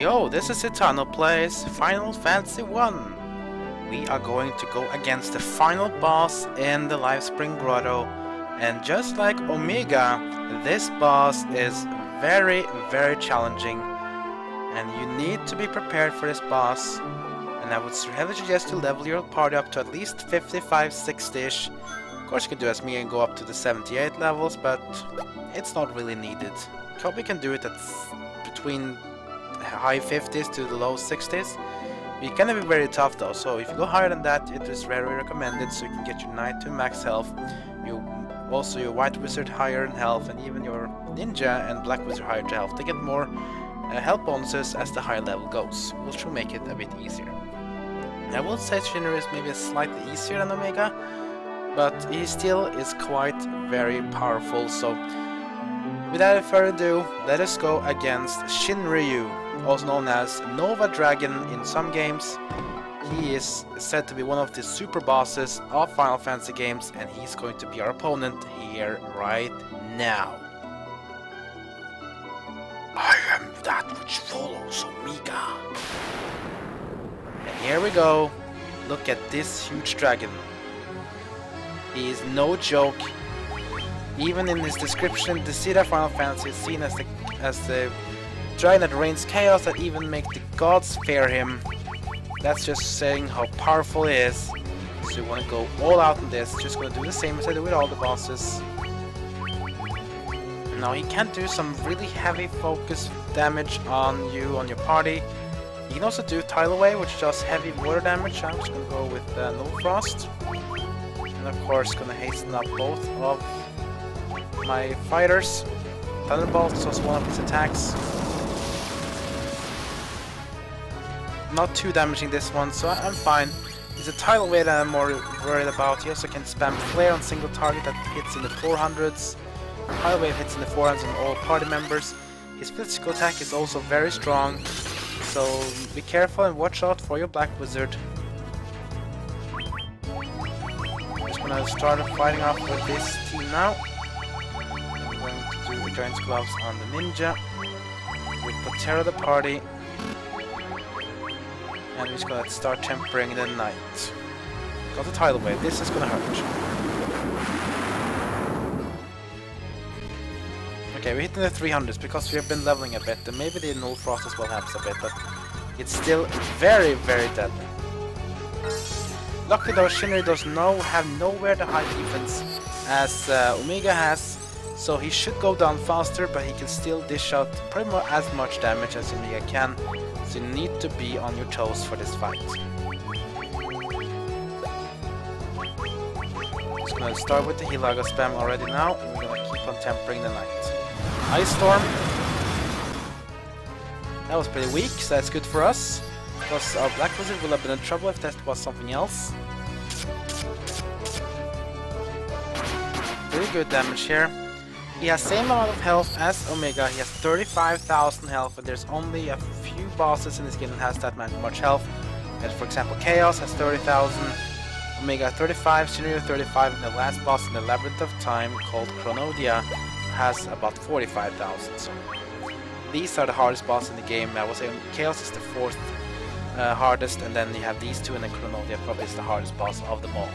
Yo, this is Eternal Plays Final Fantasy 1. We are going to go against the final boss in the Lifespring Grotto, and just like Omega, this boss is very challenging, and you need to be prepared for this boss. And I would heavily suggest to level your party up to at least 55-60ish. Of course you can do as me and go up to the 78 levels, but it's not really needed. Kobe can do it at between high 50s to the low 60s. It can be very tough though, so if you go higher than that, it is very recommended, so you can get your knight to max health, also your white wizard higher in health, and even your ninja and black wizard higher to health. They get more health bonuses as the higher level goes, which will make it a bit easier. I will say Shinryu is maybe slightly easier than Omega, but he still is quite very powerful, so without further ado, let us go against Shinryu, also known as Nova Dragon in some games. He is said to be one of the super bosses of Final Fantasy games, and he's going to be our opponent here right now. I am that which follows Omega. And here we go. Look at this huge dragon. He is no joke. Even in his description, the seed of Final Fantasy is seen as the dragon that rains chaos, that even make the gods fear him. That's just saying how powerful he is. So you want to go all out on this. Just going to do the same as I do with all the bosses. Now he can do some really heavy focus damage on you, on your party. You can also do Tidal Wave, which does heavy water damage. I'm just going to go with No Frost. And of course going to hasten up both of my fighters. Thunderbolt is also one of his attacks. Not too damaging this one, so I'm fine. It's a Tidal Wave that I'm more worried about. He also can spam Flare on single target that hits in the 400s. Tidal Wave hits in the 400s on all party members. His physical attack is also very strong, so be careful and watch out for your Black Wizard. I'm just gonna start fighting off with this team now. I'm going to do Giant's Gloves on the Ninja. With Patera the party. And we're just gonna start tempering the Knight. Got the Tidal Wave, this is gonna hurt. Okay, we're hitting the 300s because we have been leveling a bit, and maybe the Null Frost as well helps a bit, but it's still very deadly. Luckily though, Shinryu does have nowhere to hide defense as Omega has, so he should go down faster, but he can still dish out pretty much as much damage as Omega can. So you need to be on your toes for this fight. Just gonna start with the Healaga spam already now, and we're gonna keep on tempering the Knight. Ice Storm. That was pretty weak, so that's good for us. Because our Black Wizard will have been in trouble if that was something else. Pretty good damage here. He has same amount of health as Omega. He has 35,000 health, but there's only a few bosses in this game that has that much health. And for example, Chaos has 30,000, Omega 35, Shinryu 35, and the last boss in the Labyrinth of Time, called Chronodia, has about 45,000. So these are the hardest boss in the game. I would say Chaos is the fourth hardest, and then you have these two, and then Chronodia probably is the hardest boss of them all.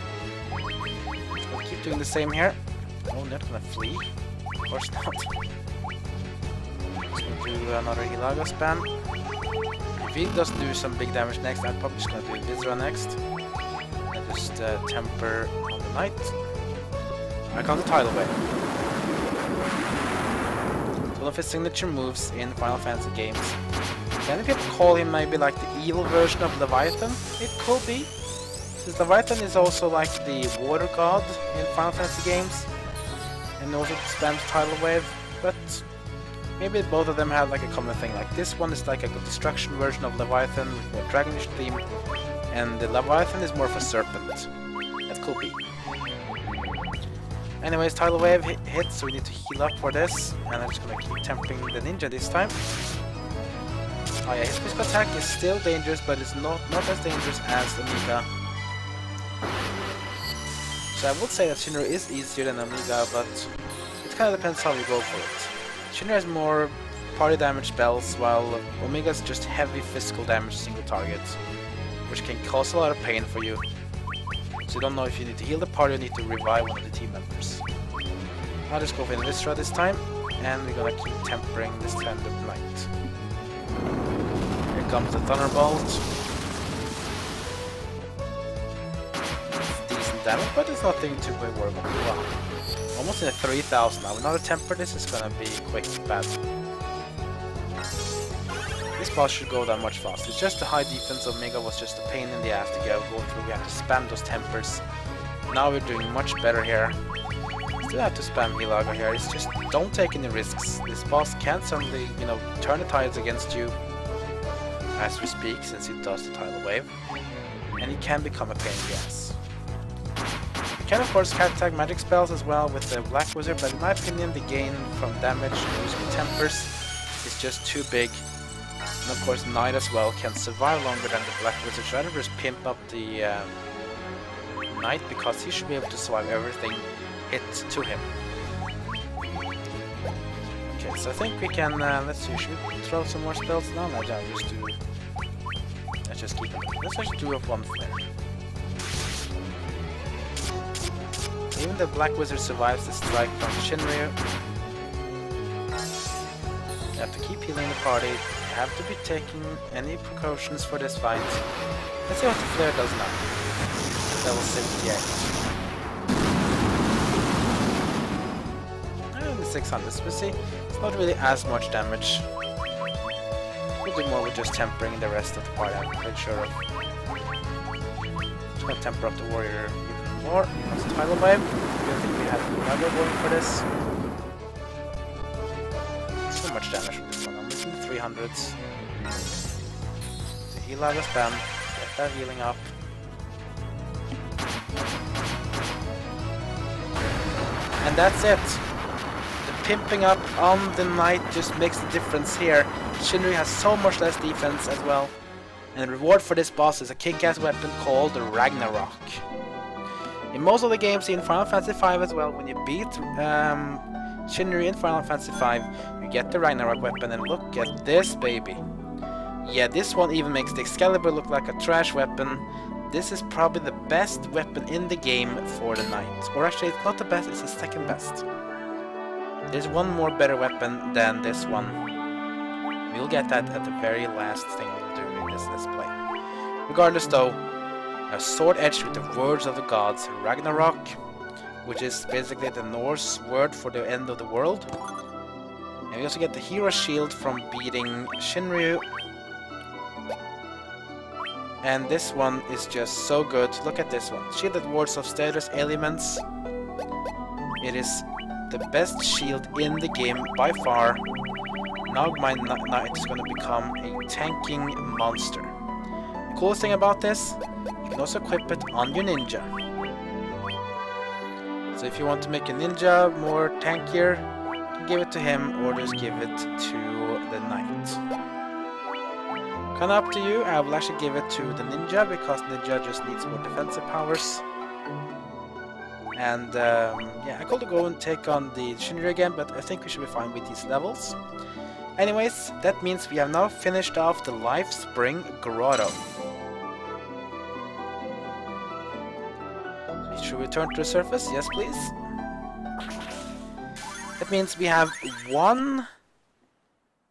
We'll keep doing the same here. Oh, not gonna flee. Of course not. Just gonna do another Healaga spam. If he does do some big damage next, I'm probably just gonna do Viscera next. And just temper on the Knight. I got the Tidal Wave. It's one of his signature moves in Final Fantasy games. Many people call him maybe like the evil version of Leviathan. It could be. Since Leviathan is also like the water god in Final Fantasy games. And also spams Tidal Wave, but maybe both of them have like a common thing. Like this one is like a destruction version of Leviathan with more dragonish theme, and the Leviathan is more of a serpent. That could be. Anyways, Tidal Wave hits, so we need to heal up for this, and I'm just gonna keep tempering the Ninja this time. Oh yeah, his physical attack is still dangerous, but it's not as dangerous as Omega. So I would say that Shinryu is easier than Omega, but it kind of depends how you go for it. Shinryu has more party damage spells, while Omega's just heavy physical damage single targets, which can cause a lot of pain for you. So you don't know if you need to heal the party or need to revive one of the team members. I'll just go for Invistra this time, and we're gonna keep tempering this Tender Knight. Here comes the Thunderbolt. It's decent damage, but it's nothing to be worried about. Wow. Almost in a 3000 now. Another temper, this is gonna be quick bad. This boss should go down much faster. It's just the high defense of Omega was just a pain in the ass to go through. We have to spam those tempers. Now we're doing much better here. Still have to spam Healaga here. It's just don't take any risks. This boss can suddenly, you know, turn the tides against you as we speak, since he does the Tidal Wave. And he can become a pain in the ass. You can of course tag magic spells as well with the Black Wizard, but in my opinion the gain from damage using tempers is just too big. And of course Knight as well can survive longer than the Black Wizard, so I'd rather just pimp up the Knight, because he should be able to survive everything hit to him. Okay, so I think we can, let's see, should we throw some more spells now? No, let's just keep it. Let's actually do one flare. Even the Black Wizard survives the strike from Shinryu. You have to keep healing the party. You have to be taking any precautions for this fight. Let's see what the flare does now. Level 78. And 600, so we see it's not really as much damage. We'll do more with just tempering the rest of the party, I'm pretty sure of. Just gonna temper up the warrior even more. That's the Tidal Wave. I think we have Ragnarok going for this. So much damage from this one. I'm missing the 300s. The Healaga spam. Get that healing up. And that's it. The pimping up on the Knight just makes the difference here. Shinryu has so much less defense as well. And the reward for this boss is a kick-ass weapon called the Ragnarok. In most of the games in Final Fantasy V as well, when you beat Shinryu in Final Fantasy V, you get the Ragnarok weapon, and look at this baby. Yeah, this one even makes the Excalibur look like a trash weapon. This is probably the best weapon in the game for the Knight. Or actually, it's not the best, it's the second best. There's one more better weapon than this one. We'll get that at the very last thing we'll do in this Let's Play. Regardless though, a sword edged with the words of the gods, Ragnarok, which is basically the Norse word for the end of the world. And we also get the hero shield from beating Shinryu. And this one is just so good. Look at this one. Shield that wards off status elements. It is the best shield in the game by far. Now my Knight is going to become a tanking monster. The coolest thing about this, you can also equip it on your ninja. So if you want to make a ninja more tankier, you can give it to him or just give it to the Knight. Kinda up to you. I will actually give it to the ninja because ninja just needs more defensive powers. And yeah, I could go and take on the Shinryu again, but I think we should be fine with these levels. Anyways, that means we have now finished off the Life Spring Grotto. Should we return to the surface? Yes, please. That means we have one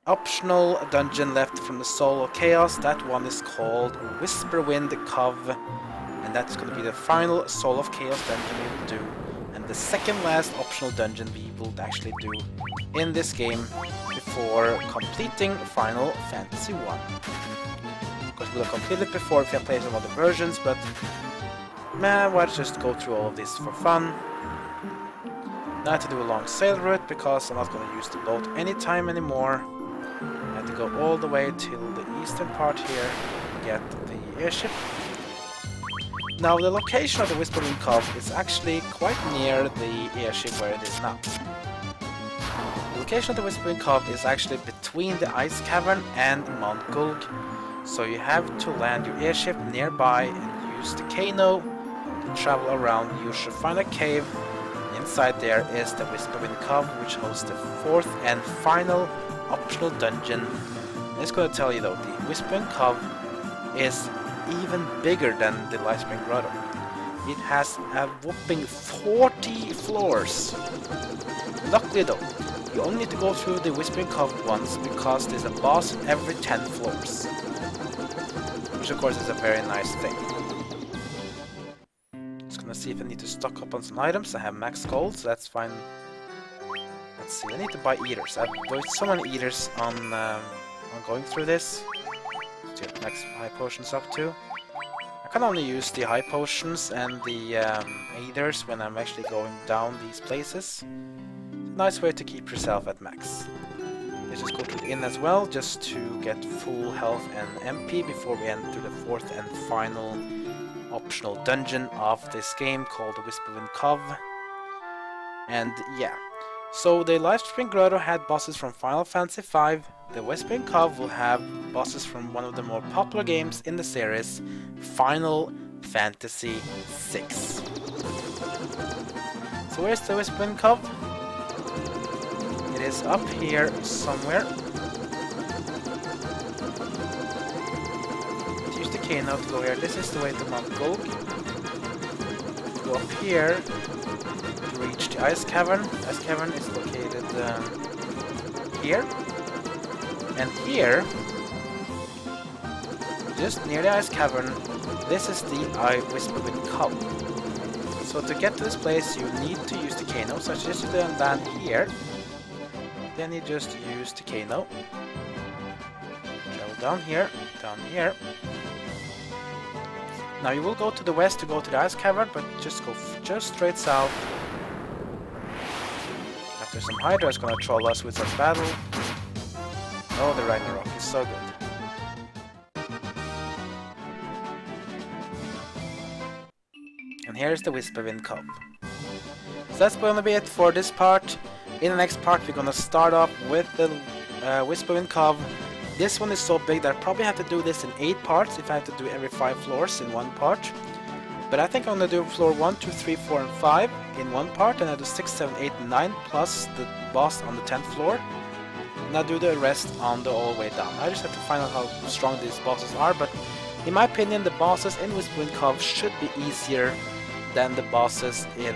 optional dungeon left from the Soul of Chaos. That one is called Whisperwind Cove, and that's going to be the final Soul of Chaos dungeon we will do, and the second last optional dungeon we will actually do in this game before completing Final Fantasy 1. Of course, we'll have completed it before if you have played some other versions, but man, why just go through all of this for fun? Now I have to do a long sail route because I'm not going to use the boat anytime anymore. I have to go all the way till the eastern part here to get the airship. Now the location of the Whisperwind Cove is actually quite near the airship where it is now. The location of the Whisperwind Cove is actually between the ice cavern and Mount Gulg, so you have to land your airship nearby and use the Kano to travel around. You should find a cave in inside there is the Whisperwind Cove, which hosts the 4th and final optional dungeon. And it's going to tell you though, the Whisperwind Cove is even bigger than the Livespring Grotto. It has a whopping 40 floors. Luckily though, you only need to go through the Whispering Cove once because there's a boss every 10 floors. Which of course is a very nice thing. Just gonna see if I need to stock up on some items. I have max gold, so that's fine. Let's see, I need to buy eaters. I've bought so many eaters on going through this. Let's get max high potions up too. I can only use the high potions and the eaters when I'm actually going down these places. Nice way to keep yourself at max. Let's just go to the inn as well, just to get full health and MP before we enter the 4th and final optional dungeon of this game called the Whisperwind Cove. And yeah, so the Livespring Grotto had bosses from Final Fantasy V. The Whisperwind Cove will have bosses from one of the more popular games in the series, Final Fantasy VI. So where's the Whisperwind Cove? It is up here somewhere. Let's use the Kano to go here. This is the way to Mount Gulg. Go up here to reach the Ice Cavern. The Ice Cavern is located here. And here, just near the Ice Cavern, this is the Whisperwind Cove. So to get to this place, you need to use the Kano. So I suggest you then land here. Then you just use the Kano. Travel down here, down here. Now you will go to the west to go to the Ice Cavern, but just go just straight south. After some Hydra is gonna troll us with such battle. Oh, the Ragnarok is so good. And here's the Whisperwind Cove. So that's gonna be it for this part. In the next part, we're gonna start off with the Whisperwind Cove. This one is so big that I probably have to do this in 8 parts if I have to do every 5 floors in one part. But I think I'm gonna do floor 1, 2, 3, 4, and 5 in one part, and I do 6, 7, 8, and 9 plus the boss on the 10th floor. And I'll do the rest on the all the way down. I just have to find out how strong these bosses are, but in my opinion, the bosses in Whisperwind Cove should be easier than the bosses in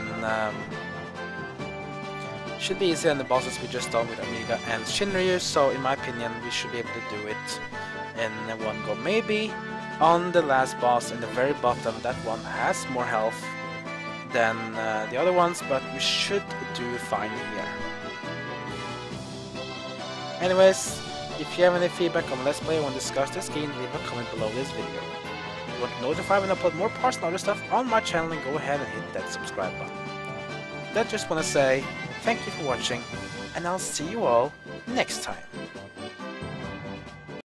we just done with Amiga and Shinryu, so in my opinion we should be able to do it in one go. Maybe on the last boss in the very bottom, that one has more health than the other ones, but we should do fine here. Anyways, if you have any feedback on Let's Play or want to discuss this game, leave a comment below this video. If you want to notify when I upload more parts and other stuff on my channel, then go ahead and hit that subscribe button. I just want to say thank you for watching, and I'll see you all next time.